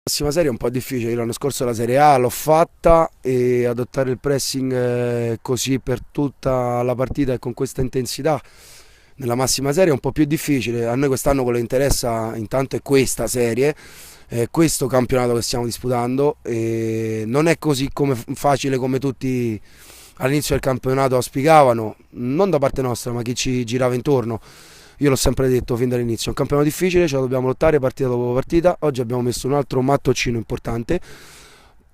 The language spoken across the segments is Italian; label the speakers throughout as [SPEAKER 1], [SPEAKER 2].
[SPEAKER 1] Prossima serie è un po' difficile, io l'anno scorso la Serie A l'ho fatta e adottare il pressing così per tutta la partita e con questa intensità nella massima serie è un po' più difficile. A noi quest'anno quello che interessa intanto è questa serie, questo campionato che stiamo disputando e non è così facile come tutti all'inizio del campionato auspicavano, non da parte nostra ma chi ci girava intorno. Io l'ho sempre detto fin dall'inizio, è un campionato difficile, ce la dobbiamo lottare partita dopo partita. Oggi abbiamo messo un altro mattoncino importante.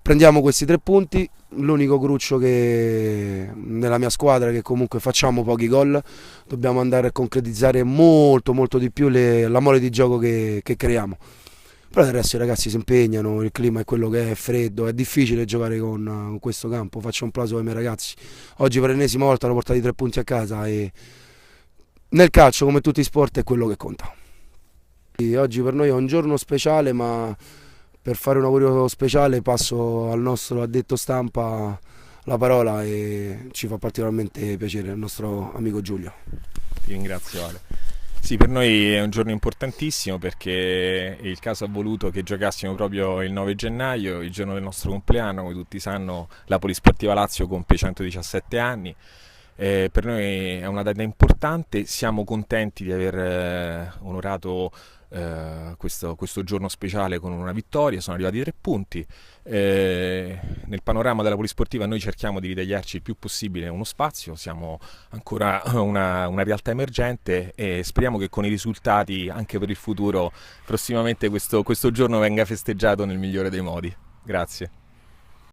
[SPEAKER 1] Prendiamo questi 3 punti, l'unico cruccio che nella mia squadra è che comunque facciamo pochi gol, dobbiamo andare a concretizzare molto molto di più la mole di gioco che creiamo. Però del resto i ragazzi si impegnano, il clima è quello che è freddo, è difficile giocare con questo campo, faccio un plauso ai miei ragazzi. Oggi per l'ennesima volta hanno portato i 3 punti a casa e nel calcio, come tutti i sport, è quello che conta. E oggi per noi è un giorno speciale, ma per fare un augurio speciale passo al nostro addetto stampa la parola e ci fa particolarmente piacere il nostro amico Giulio.
[SPEAKER 2] Ti ringrazio, Ale. Sì, per noi è un giorno importantissimo perché il caso ha voluto che giocassimo proprio il 9 gennaio, il giorno del nostro compleanno. Come tutti sanno, la Polisportiva Lazio compie 117 anni. Per noi è una data importante, siamo contenti di aver onorato questo giorno speciale con una vittoria, sono arrivati 3 punti. Nel panorama della Polisportiva noi cerchiamo di ritagliarci il più possibile uno spazio, siamo ancora una realtà emergente e speriamo che con i risultati anche per il futuro prossimamente questo giorno venga festeggiato nel migliore dei modi. Grazie.